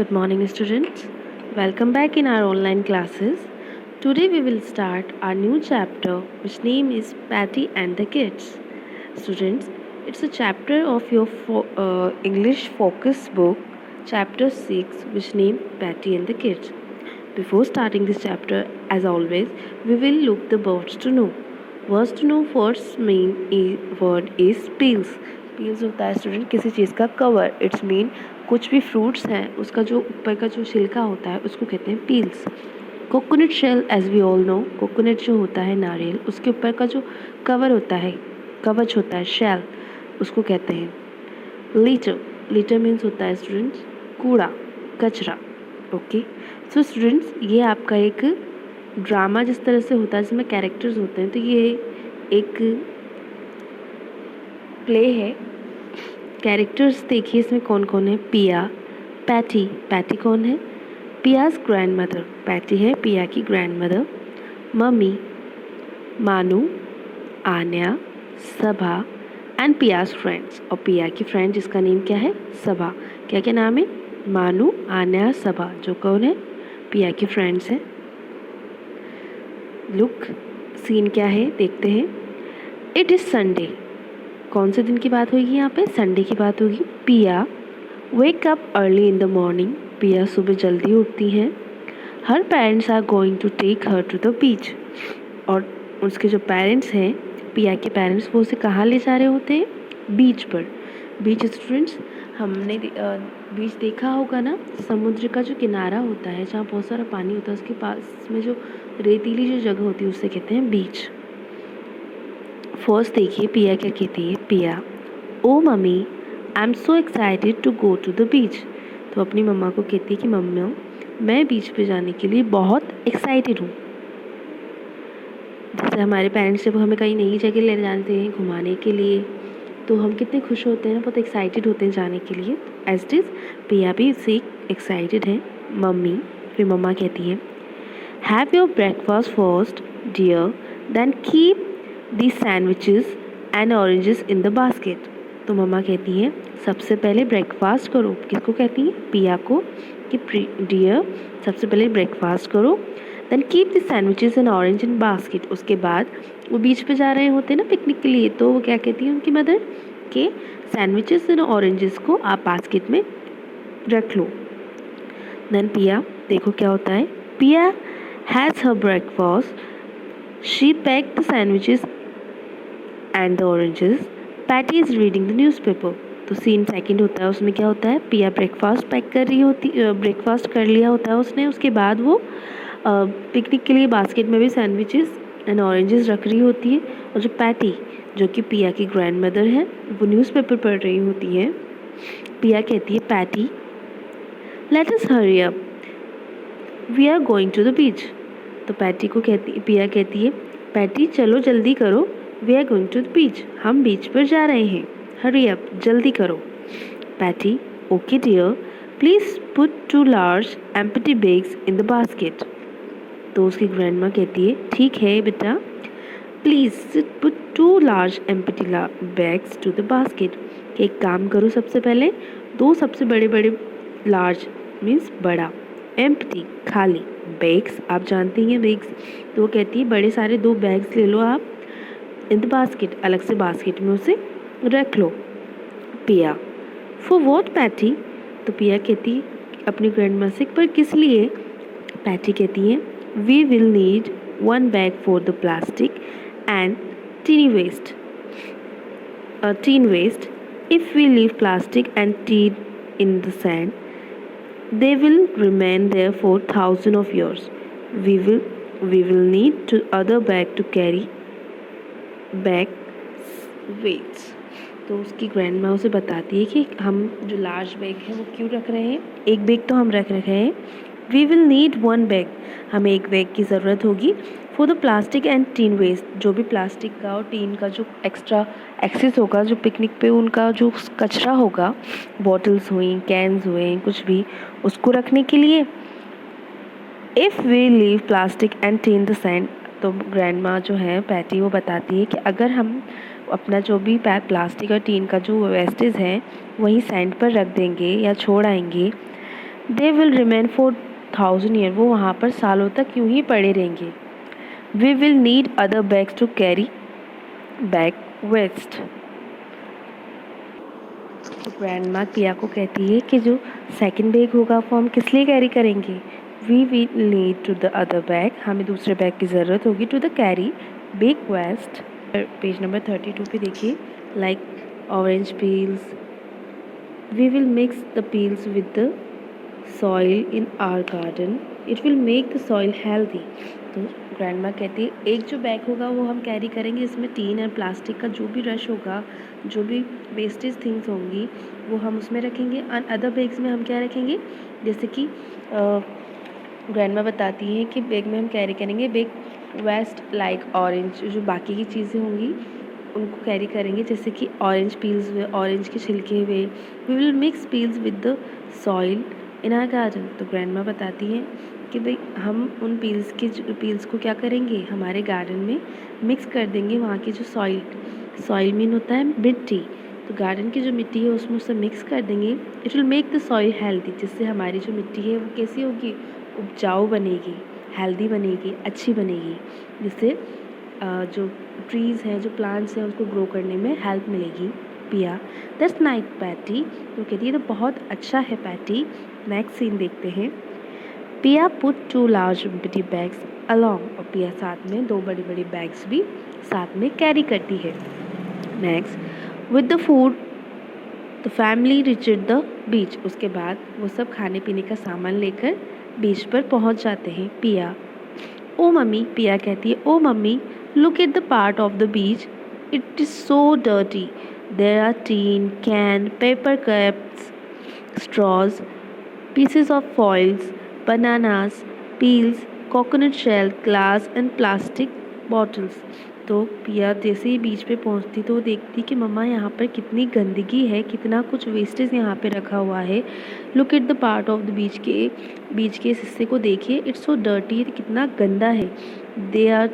Good morning, students. Welcome back in our online classes. Today we will start our new chapter, which name is Patty and the Kids. Students, it's a chapter of your English focus book, chapter 6, which name Patty and the Kids. Before starting this chapter, as always, we will look the words to know. Words to know first main word is peels. Peels होता है student किसी चीज़ का cover. It's mean कुछ भी fruits हैं उसका जो ऊपर का जो छिलका होता है उसको कहते हैं peels. Coconut shell, as we all know, coconut जो होता है नारियल, उसके ऊपर का जो कवर होता है, कवच होता है, शेल, उसको कहते हैं लीटर. लीटर मीन्स होता है स्टूडेंट्स कूड़ा, कचरा. ओके, सो स्टूडेंट्स ये आपका एक ड्रामा जिस तरह से होता है जिसमें कैरेक्टर्स होते हैं, तो ये एक प्ले है. कैरेक्टर्स देखिए इसमें कौन कौन है. पिया, पैटी. पैटी कौन है? पियाज ग्रैंड मदर. पैटी है पिया की ग्रैंड मदर. मम्मी, मानू, आन्या, सभा एंड पियाज फ्रेंड्स. और पिया की फ्रेंड जिसका नेम क्या है? सभा. क्या क्या नाम है? मानू, आन्या, सभा. जो कौन है? पिया की फ्रेंड्स हैं. लुक, सीन क्या है देखते हैं. It is Sunday. कौन से दिन की बात होगी यहाँ पे? संडे की बात होगी. Pia wake up early in the morning. Pia सुबह जल्दी उठती हैं. Her parents are going to take her to the beach. और उसके जो पेरेंट्स हैं, पिया के पेरेंट्स, वो उसे कहाँ ले जा रहे होते हैं? बीच पर. बीच स्टूडेंट्स, हमने बीच देखा होगा ना, समुद्र का जो किनारा होता है जहाँ बहुत सारा पानी होता है, उसके पास में जो रेतीली जो जगह होती है उसे कहते हैं बीच. फर्स्ट देखिए पिया क्या कहती है. Pia, oh mummy, I am so excited to go to the beach. तो अपनी मम्मा को कहती है कि मम्मी, मैं बीच पे जाने के लिए बहुत एक्साइटेड हूँ. जैसे हमारे पेरेंट्स जब हमें कहीं नई जगह ले जाते हैं घुमाने के लिए, तो हम कितने खुश होते हैं ना, बहुत एक्साइटेड होते हैं जाने के लिए. एज इट इज़ पिया भी इससे एक्साइटेड है. मम्मी, फिर मम्मा कहती है, have your breakfast first dear, then keep the sandwiches and oranges in the basket. तो मम्मा कहती है सबसे पहले ब्रेकफास्ट करो. किसको कहती है? पिया को. कि डियर, सबसे पहले ब्रेकफास्ट करो, then keep the sandwiches and orange in basket. उसके बाद वो बीच पे जा रहे होते हैं ना पिकनिक के लिए, तो वो क्या कहती है उनकी मदर कि सैंडविचेस एंड ऑरेंजेस को आप बास्केट में रख लो. देन पिया, देखो क्या होता है. Pia has her breakfast, she packed the sandwiches and the oranges, Patty is reading the newspaper. तो सीन सेकंड होता है, उसमें क्या होता है? पिया ब्रेकफास्ट पैक कर रही होती, ब्रेकफास्ट कर लिया होता है उसने. उसके बाद वो पिकनिक के लिए बास्केट में भी सैंडविचेस एंड ऑरेंजेस रख रही होती है. और जो पैटी, जो कि पिया की ग्रैंड मदर है, वो न्यूज़पेपर पढ़ रही होती है. पिया कहती है, Patty let us hurry up, we are going to the beach. तो पैटी को पिया कहती है, पैटी चलो जल्दी करो, we are going to the beach, हम बीच पर जा रहे हैं, हरी अप, जल्दी करो. Patty, okay dear, please put 2 large empty bags in the basket. तो उसकी ग्रैंड माँ कहती है, ठीक है बेटा, please put 2 large empty bags to the basket. कि एक काम करो, सबसे पहले 2 सबसे बड़े बड़े, लार्ज मीन्स बड़ा, एम्प्टी खाली, बैग्स आप जानती हैं बैग्स, तो वो कहती है बड़े सारे 2 बैग्स ले लो आप, इन द बास्केट, अलग से बास्केट में उसे रख लो. पिया, फॉर वॉट पैटी. तो पिया कहती है अपनी ग्रैंड माँ से, पर किस लिए? पैटी कहती है, we will need 1 bag for the plastic and tin waste. If we leave plastic and tin in the sand, they will remain there for thousands of years. We will need to other bag to carry back weights. तो उसकी grand माँ उसे बताती है कि हम जो large bag है वो क्यों रख रहे हैं. एक बैग तो हम रख रहे हैं. वी विल नीड 1 बैग, हमें एक बैग की ज़रूरत होगी. For the plastic and tin waste, जो भी प्लास्टिक का और टीन का जो एक्स्ट्रा एक्सेस होगा, जो पिकनिक पे उनका जो कचरा होगा, बॉटल्स हुई, कैंस हुए, कुछ भी, उसको रखने के लिए. If we leave plastic and tin the sand. तो ग्रैंड माँ जो है पैटी, वो बताती है कि अगर हम अपना जो भी प्लास्टिक और टीन का जो वेस्टेज है वहीं सैंड पर रख देंगे या छोड़ आएंगे, they will remain for 1000 year, वो वहाँ पर सालों तक यूं ही पड़े रहेंगे. We will need other bags to carry back waste. तो ग्रैंड माँ पिया को कहती है कि जो सेकंड बैग होगा वो हम किस लिए कैरी करेंगे. We will need to the other bag, हमें दूसरे बैग की ज़रूरत होगी to the carry back waste. Page number 32 पे देखिए. Like orange peels, we will mix the peels with the soil in our garden, it will make the soil healthy. तो grand माँ कहती है एक जो बैग होगा वो हम कैरी करेंगे, इसमें टीन और प्लास्टिक का जो भी रश होगा, जो भी वेस्टेज थिंग्स होंगी वो हम उसमें रखेंगे. और अदर बैग्स में हम क्या रखेंगे, जैसे कि ग्रैंड माँ बताती हैं कि बैग में हम कैरी करेंगे बैग वेस्ट लाइक ऑरेंज, जो बाकी की चीज़ें होंगी उनको कैरी करेंगे, जैसे कि ऑरेंज पील्स हुए, ऑरेंज के छिलके हुए. We will mix peels with the soil in our garden. तो ग्रैंड माँ बताती हैं कि भाई हम उन पील्स को क्या करेंगे, हमारे गार्डन में मिक्स कर देंगे. वहाँ की जो सॉइल मीन होता है मिट्टी, तो गार्डन की जो मिट्टी है उसमें उसे मिक्स कर देंगे. It will make the soil healthy, जिससे हमारी जो मिट्टी है वो कैसी होगी, उपजाऊ बनेगी, हेल्दी बनेगी, अच्छी बनेगी, जिससे जो ट्रीज़ हैं, जो प्लांट्स हैं, उसको ग्रो करने में हेल्प मिलेगी. पिया, दैट्स नाइस पैटी. तो कहती है तो बहुत अच्छा है पैटी. नेक्स्ट सीन देखते हैं. पिया put 2 large empty bags along, और पिया साथ में 2 बड़ी बड़ी बैग्स भी साथ में कैरी करती है. Next, with the food the family reached the beach. उसके बाद वो सब खाने पीने का सामान लेकर बीच पर पहुंच जाते हैं. पिया, ओ मम्मी, पिया कहती है oh mummy, look at the part of the beach, it is so dirty. There are tin, can, paper cups, straws, pieces of foils, bananas, peels, coconut shell, glass and plastic bottles. तो पिया जैसे ही बीच पे पहुंचती तो वो देखती कि मम्मा यहाँ पर कितनी गंदगी है, कितना कुछ वेस्टेज यहाँ पे रखा हुआ है. Look at the part of the बीच के इस हिस्से को देखिए, इट्स सो डर्टी, कितना गंदा है. दे आर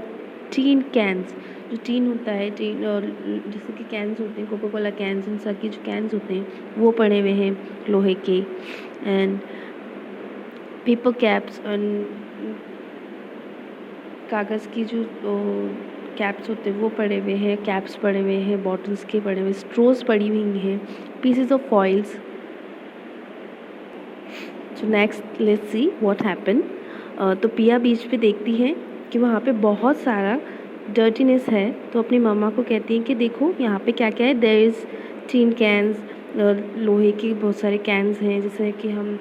टीन कैंस, जो टीन होता है, टीन और जैसे कि कैंस होते हैं, कोका कोला कैंस, इन सब की जो कैंस होते हैं वो पड़े हुए हैं लोहे के. एंड पेपर कैप्स, कागज़ की जो कैप्स होते हैं वो पड़े हुए हैं, कैप्स पड़े हुए हैं, बॉटल्स के पड़े हुए, स्ट्रोज पड़ी हुई हैं, pieces of foils. So next let's see what happen. तो पिया बीच पे देखती है कि वहाँ पे बहुत सारा डर्टीनेस है, तो अपनी मम्मा को कहती हैं कि देखो यहाँ पे क्या क्या है. देयर इज़ टीन कैंस, लोहे के बहुत सारे कैंस हैं, जैसे कि हम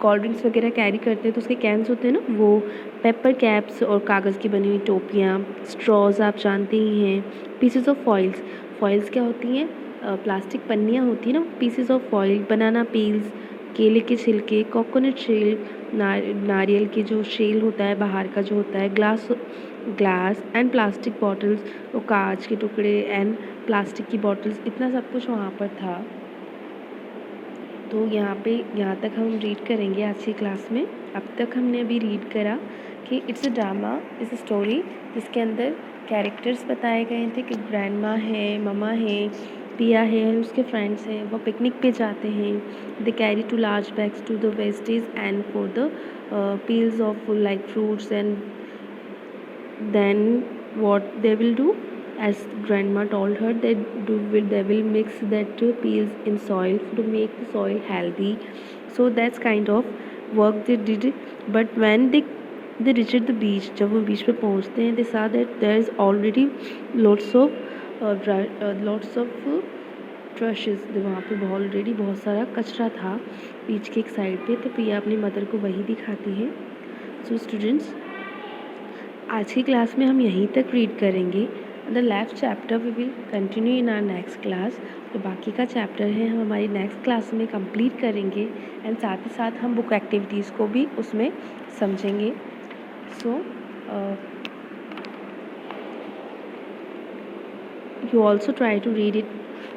कोल्ड ड्रिंक्स वगैरह कैरी करते हैं तो उसके कैंस होते हैं ना, वो पेपर कैप्स और कागज़ की बनी हुई टोपियाँ, स्ट्रॉज आप जानते ही हैं. पीसेस ऑफ फॉइल्स क्या होती हैं, प्लास्टिक पन्नियाँ होती हैं ना, pieces of foil. Banana peels, केले के छिलके, कोकोनट शेल, नारियल के जो शेल होता है बाहर का जो होता है, ग्लास एंड प्लास्टिक बॉटल्स, और कांच के टुकड़े एंड प्लास्टिक की बॉटल्स, इतना सब कुछ वहाँ पर था. तो यहाँ तक हम रीड करेंगे आज की क्लास में. अब तक हमने अभी रीड करा कि it's a drama, it's a story, जिसके अंदर कैरेक्टर्स बताए गए थे कि ग्रैंड माँ है, ममा है, पिया है, उसके फ्रेंड्स हैं, वो पिकनिक पे जाते हैं. They carry 2 large bags to the wastage and for the peels of like fruits. And then what they will do, as grandma told her, they will mix that peels in soil to make the soil healthy. So that's kind of work they did. But when they reached the beach, जब वो बीच पे पहुँचते हैं, they saw that there is already lots of ट्रशेस. वहाँ पे already बहुत सारा कचरा था बीच के एक साइड पे. तो प्रिया अपनी मदर को वही दिखाती है. सो स्टूडेंट्स, आज की क्लास में हम यहीं तक रीड करेंगे. The left chapter we will continue in our next class. जो बाकी का चैप्टर है हम हमारी नेक्स्ट क्लास में कंप्लीट करेंगे. एंड साथ ही साथ हम बुक एक्टिविटीज़ को भी उसमें समझेंगे. So you also try to read it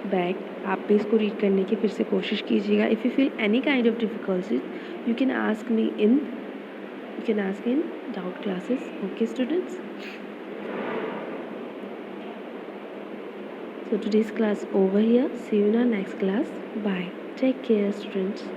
back. आप भी इसको रीड करने की फिर से कोशिश कीजिएगा. If you feel any kind of difficulties you can ask me in doubt classes. Okay students, so today's class over here. See you in our next class. Bye. Take care students.